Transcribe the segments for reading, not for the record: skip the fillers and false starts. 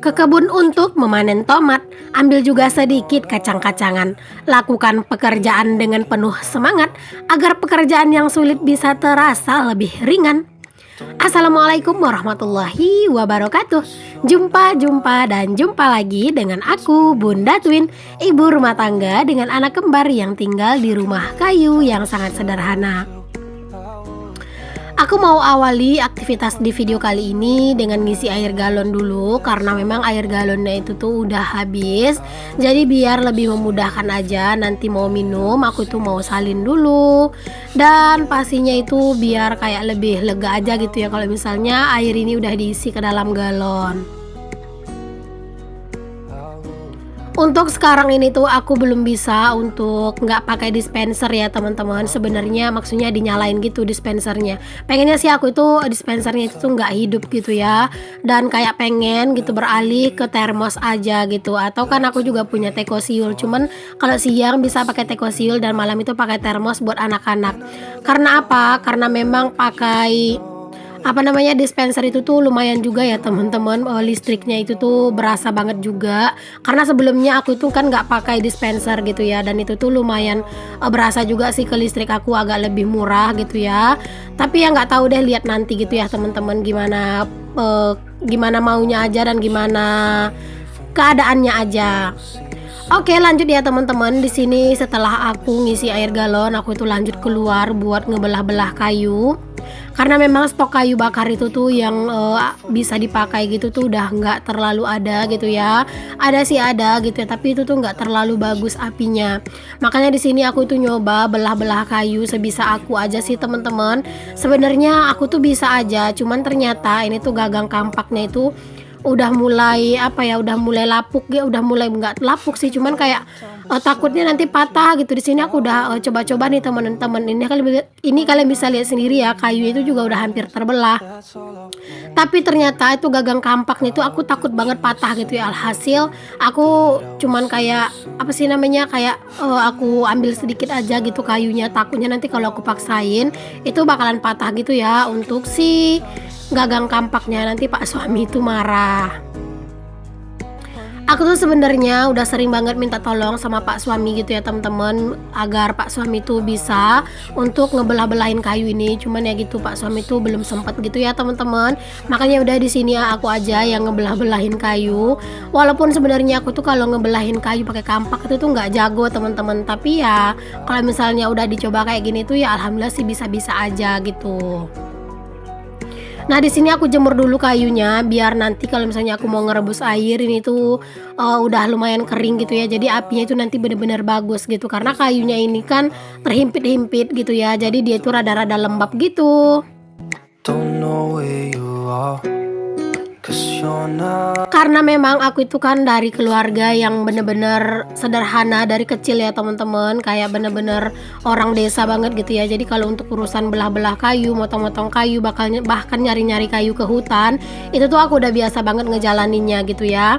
Ke kebun untuk memanen tomat, ambil juga sedikit kacang-kacangan. Lakukan pekerjaan dengan penuh semangat agar pekerjaan yang sulit bisa terasa lebih ringan. Assalamualaikum warahmatullahi wabarakatuh. Jumpa dan jumpa lagi dengan aku, Bunda Twin, ibu rumah tangga dengan anak kembar yang tinggal di rumah kayu yang sangat sederhana. Aku mau awali aktivitas di video kali ini dengan ngisi air galon dulu karena memang air galonnya itu tuh udah habis. Jadi biar lebih memudahkan aja nanti mau minum aku tuh mau salin dulu. Dan pastinya itu biar kayak lebih lega aja gitu ya kalau misalnya air ini udah diisi ke dalam galon. Untuk sekarang ini tuh aku belum bisa untuk nggak pakai dispenser ya teman-teman. Sebenarnya maksudnya dinyalain gitu dispensernya. Pengennya sih aku itu dispensernya itu tuh nggak hidup gitu ya. Dan kayak pengen gitu beralih ke termos aja gitu. Atau kan aku juga punya tekosiul. Cuman kalau siang bisa pakai tekosiul dan malam itu pakai termos buat anak-anak. Karena apa? Karena memang pakai dispenser itu tuh lumayan juga ya teman-teman, listriknya itu tuh berasa banget juga karena sebelumnya aku itu kan nggak pakai dispenser gitu ya dan itu tuh lumayan berasa juga sih ke listrik aku agak lebih murah gitu ya, tapi ya nggak tahu deh, lihat nanti gitu ya teman-teman gimana maunya aja dan gimana keadaannya aja. Oke, lanjut ya teman-teman. Di sini setelah aku ngisi air galon, aku itu lanjut keluar buat ngebelah-belah kayu. Karena memang stok kayu bakar itu tuh yang bisa dipakai gitu tuh udah nggak terlalu ada gitu ya. Ada sih ada gitu ya, tapi itu tuh nggak terlalu bagus apinya. Makanya di sini aku tuh nyoba belah-belah kayu sebisa aku aja sih teman-teman. Sebenarnya aku tuh bisa aja, cuman ternyata ini tuh gagang kampaknya itu udah mulai udah mulai lapuk ya, udah mulai nggak lapuk sih, cuman kayak takutnya nanti patah gitu. Di sini aku udah coba-coba nih teman-teman, ini kalian bisa lihat sendiri ya, kayu itu juga udah hampir terbelah, tapi ternyata itu gagang kampaknya itu aku takut banget patah gitu ya. Alhasil aku cuman kayak aku ambil sedikit aja gitu kayunya, takutnya nanti kalau aku paksain itu bakalan patah gitu ya untuk si gagang kampaknya, nanti pak suami itu marah. Aku tuh sebenarnya udah sering banget minta tolong sama pak suami gitu ya teman-teman, agar pak suami tuh bisa untuk ngebelah-belahin kayu ini, cuman ya gitu pak suami tuh belum sempat gitu ya teman-teman. Makanya udah di sini aku aja yang ngebelah-belahin kayu. Walaupun sebenarnya aku tuh kalau ngebelahin kayu pakai kampak itu tuh nggak jago teman-teman, tapi ya kalau misalnya udah dicoba kayak gini tuh ya alhamdulillah sih bisa-bisa aja gitu. Nah, di sini aku jemur dulu kayunya biar nanti kalau misalnya aku mau ngerebus air ini tuh udah lumayan kering gitu ya. Jadi apinya itu nanti bener-bener bagus gitu karena kayunya ini kan terhimpit-himpit gitu ya. Jadi dia itu rada-rada lembab gitu. Karena memang aku itu kan dari keluarga yang bener-bener sederhana dari kecil ya teman-teman, kayak bener-bener orang desa banget gitu ya. Jadi kalau untuk urusan belah-belah kayu, motong-motong kayu, bahkan nyari-nyari kayu ke hutan, itu tuh aku udah biasa banget ngejalaninnya gitu ya.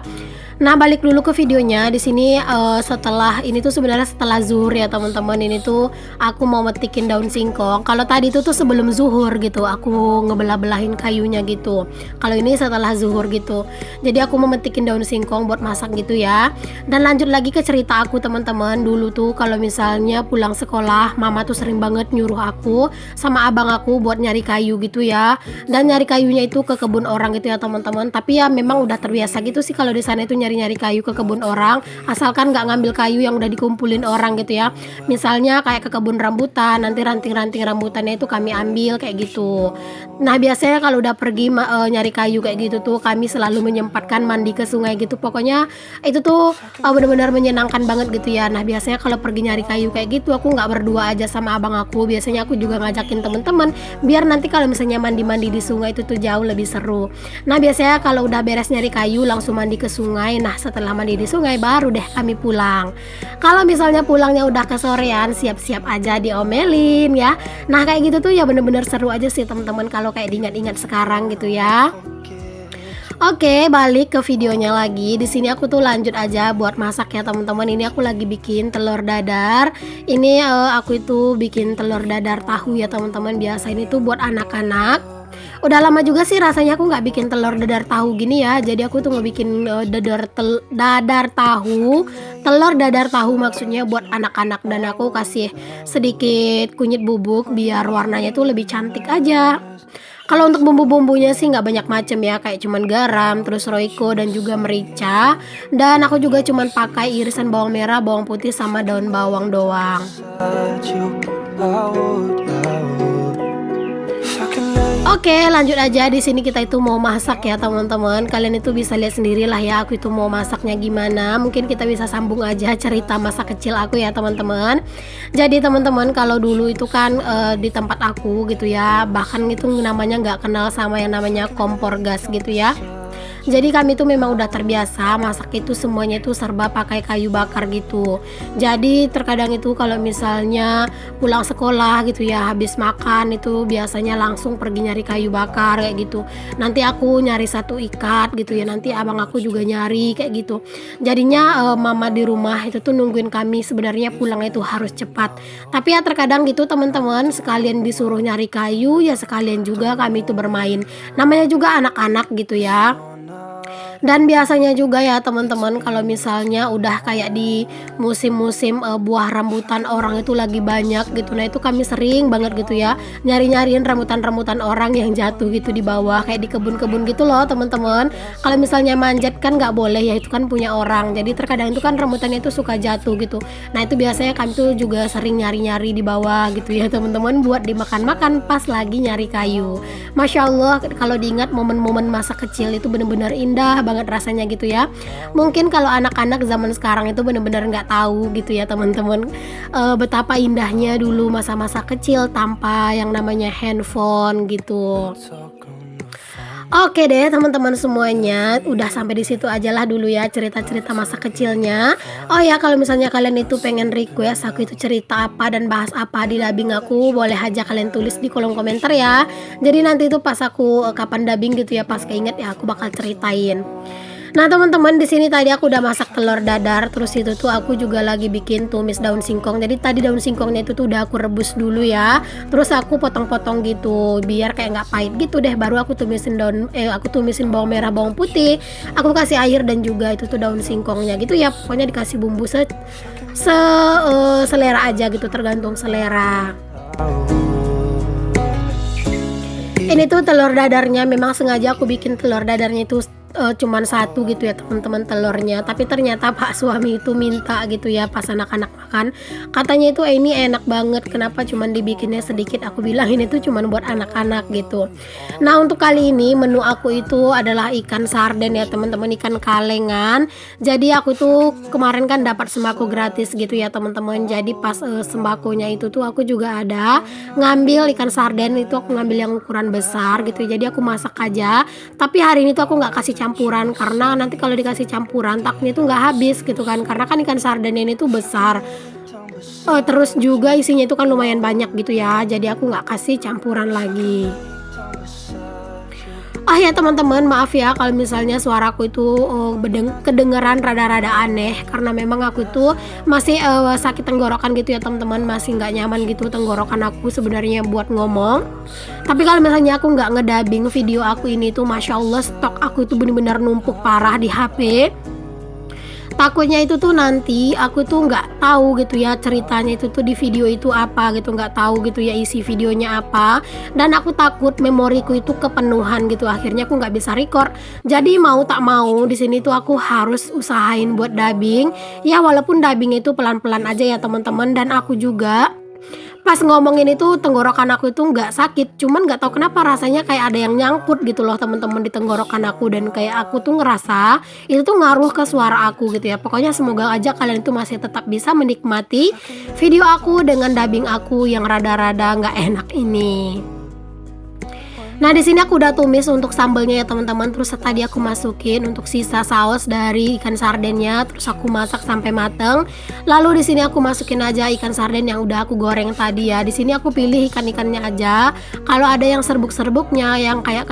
Nah, balik dulu ke videonya. Di sini setelah ini tuh sebenarnya setelah zuhur ya teman-teman. Ini tuh aku mau metikin daun singkong. Kalau tadi itu tuh sebelum zuhur gitu, aku ngebelah-belahin kayunya gitu. Kalau ini setelah zuhur gitu. Jadi aku mau metikin daun singkong buat masak gitu ya. Dan lanjut lagi ke cerita aku teman-teman. Dulu tuh kalau misalnya pulang sekolah, mama tuh sering banget nyuruh aku sama abang aku buat nyari kayu gitu ya. Dan nyari kayunya itu ke kebun orang gitu ya teman-teman. Tapi ya memang udah terbiasa gitu sih kalau di sana itu nyari-nyari kayu ke kebun orang, asalkan nggak ngambil kayu yang udah dikumpulin orang gitu ya. Misalnya kayak ke kebun rambutan, nanti ranting-ranting rambutannya itu kami ambil kayak gitu. Nah, biasanya kalau udah pergi nyari kayu kayak gitu tuh kami selalu menyempatkan mandi ke sungai gitu. Pokoknya itu tuh benar-benar menyenangkan banget gitu ya. Nah, biasanya kalau pergi nyari kayu kayak gitu aku nggak berdua aja sama abang aku, biasanya aku juga ngajakin temen-temen biar nanti kalau misalnya mandi-mandi di sungai itu tuh jauh lebih seru. Nah, biasanya kalau udah beres nyari kayu langsung mandi ke sungai. Nah, setelah mandi di sungai baru deh kami pulang. Kalau misalnya pulangnya udah kesorean, siap-siap aja diomelin ya. Nah, kayak gitu tuh ya bener-bener seru aja sih teman-teman kalau kayak diingat-ingat sekarang gitu ya. Oke, balik ke videonya lagi. Di sini aku tuh lanjut aja buat masak ya teman-teman. Ini aku lagi bikin telur dadar. Ini aku itu bikin telur dadar tahu ya teman-teman. Biasa ini tuh buat anak-anak. Udah lama juga sih rasanya aku nggak bikin telur dadar tahu gini ya. Jadi aku tuh ngebikin dadar tahu, telur dadar tahu maksudnya buat anak-anak, dan aku kasih sedikit kunyit bubuk biar warnanya tuh lebih cantik aja. Kalau untuk bumbu-bumbunya sih nggak banyak macam ya, kayak cuman garam, terus roiko dan juga merica. Dan aku juga cuman pakai irisan bawang merah, bawang putih sama daun bawang doang. Oke, lanjut aja. Di sini kita itu mau masak ya teman-teman. Kalian itu bisa lihat sendiri lah ya aku itu mau masaknya gimana. Mungkin kita bisa sambung aja cerita masa kecil aku ya teman-teman. Jadi teman-teman, kalau dulu itu kan di tempat aku gitu ya, bahkan itu namanya nggak kenal sama yang namanya kompor gas gitu ya. Jadi kami tuh memang udah terbiasa masak itu semuanya itu serba pakai kayu bakar gitu. Jadi terkadang itu kalau misalnya pulang sekolah gitu ya, habis makan itu biasanya langsung pergi nyari kayu bakar kayak gitu. Nanti aku nyari satu ikat gitu ya, nanti abang aku juga nyari kayak gitu. Jadinya mama di rumah itu tuh nungguin kami, sebenarnya pulang itu harus cepat. Tapi ya terkadang gitu teman-teman, sekalian disuruh nyari kayu ya sekalian juga kami itu bermain. Namanya juga anak-anak gitu ya. Dan biasanya juga ya teman-teman, kalau misalnya udah kayak di musim-musim buah rambutan orang itu lagi banyak gitu, nah itu kami sering banget gitu ya nyari-nyariin rambutan-rambutan orang yang jatuh gitu di bawah, kayak di kebun-kebun gitu loh teman-teman. Kalau misalnya manjat kan nggak boleh ya, itu kan punya orang, jadi terkadang itu kan rambutannya itu suka jatuh gitu. Nah itu biasanya kami tuh juga sering nyari-nyari di bawah gitu ya teman-teman, buat dimakan-makan pas lagi nyari kayu. Masya Allah, kalau diingat momen-momen masa kecil itu bener-bener indah banget rasanya gitu ya. Mungkin kalau anak-anak zaman sekarang itu bener-bener nggak tahu gitu ya teman-teman, betapa indahnya dulu masa-masa kecil tanpa yang namanya handphone gitu. Oke deh teman-teman semuanya, udah sampai di situ aja lah dulu ya cerita-cerita masa kecilnya. Oh ya, kalau misalnya kalian itu pengen request aku itu cerita apa dan bahas apa di dubbing aku, boleh aja kalian tulis di kolom komentar ya. Jadi nanti itu pas aku kapan dubbing gitu ya, pas keinget ya aku bakal ceritain. Nah teman-teman, di sini tadi aku udah masak telur dadar, terus itu tuh aku juga lagi bikin tumis daun singkong. Jadi tadi daun singkongnya itu tuh udah aku rebus dulu ya, terus aku potong-potong gitu biar kayak nggak pahit gitu deh. Baru aku tumisin aku tumisin bawang merah, bawang putih, aku kasih air dan juga itu tuh daun singkongnya gitu ya. Pokoknya dikasih bumbu selera aja gitu, tergantung selera. Ini tuh telur dadarnya, memang sengaja aku bikin telur dadarnya itu cuman satu gitu ya teman-teman telurnya, tapi ternyata pak suami itu minta gitu ya pas anak-anak makan, katanya itu ini enak banget, kenapa cuman dibikinnya sedikit. Aku bilang ini tuh cuman buat anak-anak gitu. Nah untuk kali ini menu aku itu adalah ikan sarden ya teman-teman, ikan kalengan. Jadi aku tuh kemarin kan dapat sembako gratis gitu ya teman-teman, jadi pas sembakonya itu tuh aku juga ada ngambil ikan sarden, itu aku ngambil yang ukuran besar gitu, jadi aku masak aja. Tapi hari ini tuh aku nggak kasih campuran, karena nanti kalau dikasih campuran takutnya itu nggak habis gitu kan, karena kan ikan sarden ini tuh besar. Terus juga isinya itu kan lumayan banyak gitu ya, jadi aku nggak kasih campuran lagi. Ya teman-teman, maaf ya kalau misalnya suaraku itu kedengeran rada-rada aneh, karena memang aku itu masih sakit tenggorokan gitu ya teman-teman, masih nggak nyaman gitu tenggorokan aku sebenarnya buat ngomong. Tapi kalau misalnya aku nggak ngedubbing video aku ini tuh, masya Allah stok aku itu bener-bener numpuk parah di HP. Takutnya itu tuh nanti aku tuh nggak tahu gitu ya ceritanya itu tuh di video itu apa gitu, nggak tahu gitu ya isi videonya apa, dan aku takut memoriku itu kepenuhan gitu, akhirnya aku nggak bisa record. Jadi mau tak mau di sini tuh aku harus usahain buat dubbing ya, walaupun dubbing itu pelan-pelan aja ya teman-teman. Dan aku juga pas ngomongin itu tenggorokan aku itu nggak sakit, cuman nggak tahu kenapa rasanya kayak ada yang nyangkut gitu loh teman-teman di tenggorokan aku, dan kayak aku tuh ngerasa itu tuh ngaruh ke suara aku gitu ya. Pokoknya semoga aja kalian itu masih tetap bisa menikmati video aku dengan dubbing aku yang rada-rada nggak enak ini. Nah di sini aku udah tumis untuk sambelnya ya teman-teman, terus tadi aku masukin untuk sisa saus dari ikan sardennya, terus aku masak sampai mateng. Lalu di sini aku masukin aja ikan sarden yang udah aku goreng tadi ya. Di sini aku pilih ikan-ikannya aja. Kalau ada yang serbuk-serbuknya yang kayak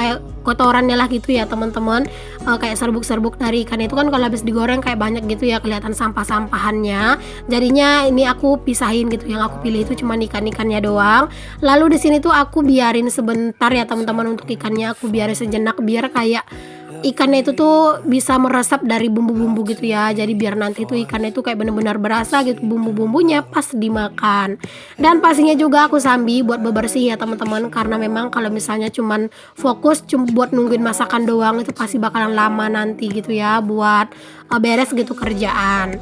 kotorannya lah gitu ya teman-teman. Kayak serbuk-serbuk dari ikan itu kan kalau habis digoreng kayak banyak gitu ya, kelihatan sampah-sampahannya. Jadinya ini aku pisahin gitu, yang aku pilih itu cuma ikan-ikannya doang. Lalu di sini tuh aku biarin sebentar ya teman-teman, untuk ikannya aku biarin sejenak biar kayak ikannya itu tuh bisa meresap dari bumbu-bumbu gitu ya. Jadi biar nanti tuh ikannya itu kayak bener-bener berasa gitu bumbu-bumbunya pas dimakan. Dan pastinya juga aku sambil buat bebersih ya teman-teman, karena memang kalau misalnya cuman fokus buat nungguin masakan doang itu pasti bakalan lama nanti gitu ya buat beres gitu kerjaan.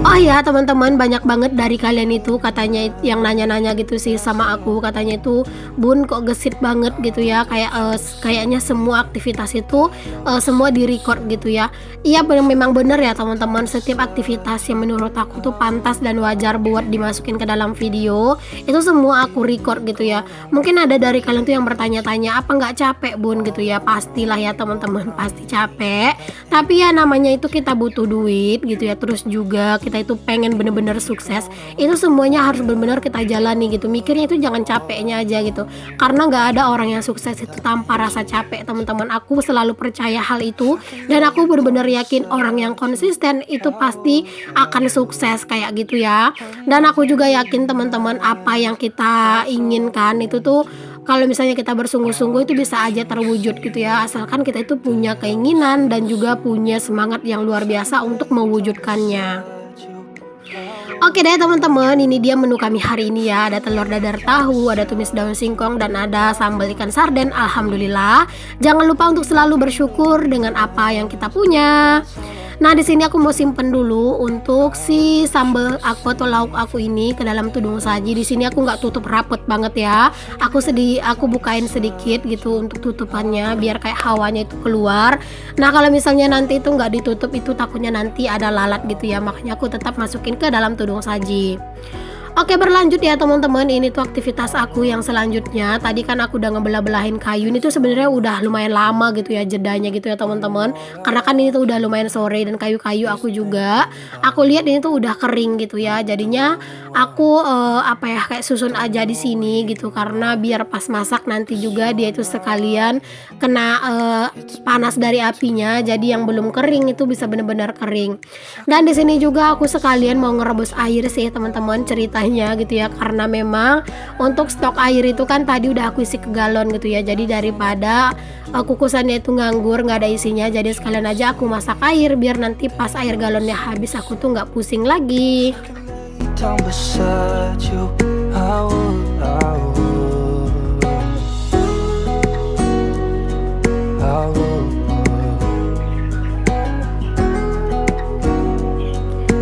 Oh ya teman-teman, banyak banget dari kalian itu katanya yang nanya-nanya gitu sih sama aku, katanya itu Bun kok gesit banget gitu ya, kayak kayaknya semua aktivitas itu semua di-record gitu ya. Iya memang bener ya teman-teman, setiap aktivitas yang menurut aku tuh pantas dan wajar buat dimasukin ke dalam video itu semua aku record gitu ya. Mungkin ada dari kalian tuh yang bertanya-tanya, apa nggak capek Bun gitu ya. Pastilah ya teman-teman, pasti capek, tapi ya namanya itu kita butuh duit gitu ya, terus juga kita itu pengen bener-bener sukses, itu semuanya harus bener-bener kita jalani gitu. Mikirnya itu jangan capeknya aja gitu, karena nggak ada orang yang sukses itu tanpa rasa capek teman-teman. Aku selalu percaya hal itu, dan aku bener-bener yakin orang yang konsisten itu pasti akan sukses kayak gitu ya. Dan aku juga yakin teman-teman, apa yang kita inginkan itu tuh kalau misalnya kita bersungguh-sungguh itu bisa aja terwujud gitu ya, asalkan kita itu punya keinginan dan juga punya semangat yang luar biasa untuk mewujudkannya. Oke deh teman-teman, ini dia menu kami hari ini ya. Ada telur dadar tahu, ada tumis daun singkong, dan ada sambal ikan sarden. Alhamdulillah. Jangan lupa untuk selalu bersyukur dengan apa yang kita punya. Nah di sini aku mau simpen dulu untuk si sambal aku atau lauk aku ini ke dalam tudung saji. Di sini aku nggak tutup rapet banget ya. Aku bukain sedikit gitu untuk tutupannya biar kayak hawanya itu keluar. Nah kalau misalnya nanti itu nggak ditutup itu takutnya nanti ada lalat gitu ya. Makanya aku tetap masukin ke dalam tudung saji. Oke, berlanjut ya teman-teman, ini tuh aktivitas aku yang selanjutnya. Tadi kan aku udah ngebelah-belahin kayu, ini tuh sebenarnya udah lumayan lama gitu ya jedanya gitu ya teman-teman. Karena kan ini tuh udah lumayan sore, dan kayu-kayu aku juga aku lihat ini tuh udah kering gitu ya. Jadinya aku kayak susun aja di sini gitu, karena biar pas masak nanti juga dia itu sekalian kena panas dari apinya. Jadi yang belum kering itu bisa benar-benar kering. Dan di sini juga aku sekalian mau ngerebus air sih teman-teman, ceritanya gitu ya, karena memang untuk stok air itu kan tadi udah aku isi ke galon gitu ya. Jadi daripada kukusannya itu nganggur nggak ada isinya, jadi sekalian aja aku masak air biar nanti pas air galonnya habis aku tuh nggak pusing lagi.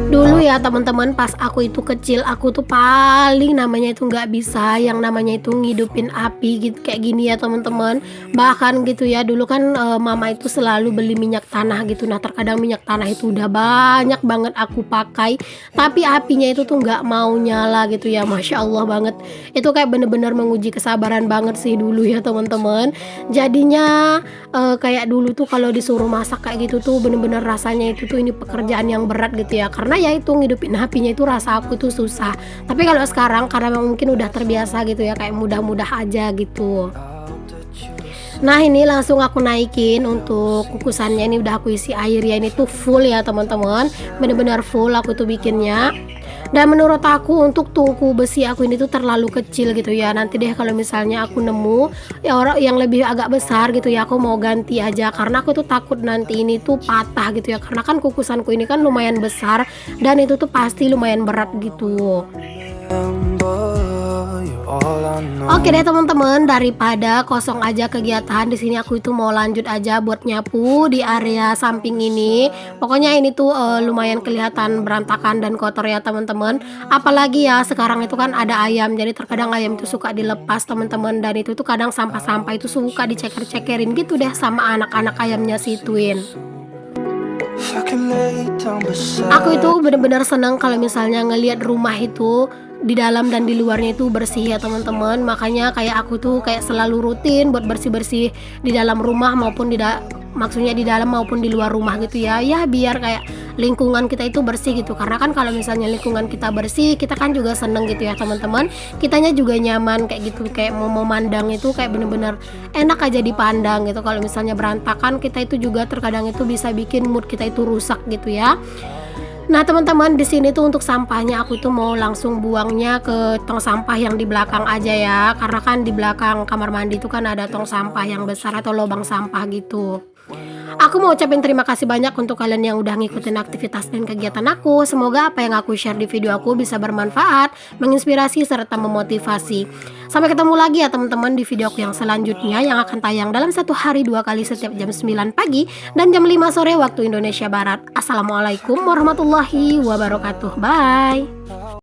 Dulu ya teman-teman, pas aku itu kecil, aku tuh paling namanya itu nggak bisa yang namanya itu ngidupin api gitu kayak gini ya teman-teman. Bahkan gitu ya, dulu kan mama itu selalu beli minyak tanah gitu. Nah terkadang minyak tanah itu udah banyak banget aku pakai, tapi apinya itu tuh nggak mau nyala gitu ya. Masya Allah banget, itu kayak bener-bener menguji kesabaran banget sih dulu ya teman-teman. Jadinya kayak dulu tuh kalau disuruh masak kayak gitu tuh bener-bener rasanya itu tuh ini pekerjaan yang berat gitu ya, karena ya itu ngidupin apinya itu rasa aku tuh susah. Tapi kalau sekarang karena mungkin udah terbiasa gitu ya, kayak mudah-mudah aja gitu. Nah ini langsung aku naikin untuk kukusannya, ini udah aku isi air ya, ini tuh full ya teman-teman, bener-bener full aku tuh bikinnya. Dan menurut aku untuk tungku besi aku ini tuh terlalu kecil gitu ya. Nanti deh kalau misalnya aku nemu ya orang yang lebih agak besar gitu ya, aku mau ganti aja, karena aku tuh takut nanti ini tuh patah gitu ya, karena kan kukusanku ini kan lumayan besar dan itu tuh pasti lumayan berat gitu. Oke deh teman-teman, daripada kosong aja kegiatan di sini, aku itu mau lanjut aja buat nyapu di area samping ini. Pokoknya ini tuh lumayan kelihatan berantakan dan kotor ya teman-teman. Apalagi ya sekarang itu kan ada ayam, jadi terkadang ayam itu suka dilepas teman-teman, dan itu tuh kadang sampah-sampah itu suka diceker-cekerin gitu deh sama anak-anak ayamnya si Twin. Aku itu bener-bener senang kalau misalnya ngelihat rumah itu di dalam dan di luarnya itu bersih ya teman-teman. Makanya kayak aku tuh kayak selalu rutin buat bersih-bersih di dalam rumah maupun maksudnya di dalam maupun di luar rumah gitu ya. Ya biar kayak lingkungan kita itu bersih gitu. Karena kan kalau misalnya lingkungan kita bersih, kita kan juga seneng gitu ya teman-teman. Kitanya juga nyaman kayak gitu, kayak mau memandang itu kayak bener-bener enak aja dipandang gitu. Kalau misalnya berantakan, kita itu juga terkadang itu bisa bikin mood kita itu rusak gitu ya. Nah teman-teman, di sini tuh untuk sampahnya aku tuh mau langsung buangnya ke tong sampah yang di belakang aja ya, karena kan di belakang kamar mandi itu kan ada tong sampah yang besar atau lubang sampah gitu. Aku mau ucapin terima kasih banyak untuk kalian yang udah ngikutin aktivitas dan kegiatan aku. Semoga apa yang aku share di video aku bisa bermanfaat, menginspirasi, serta memotivasi. Sampai ketemu lagi ya teman-teman di video aku yang selanjutnya yang akan tayang dalam satu hari 2 kali setiap jam 9 pagi dan jam 5 sore waktu Indonesia Barat. Assalamualaikum warahmatullahi wabarakatuh. Bye.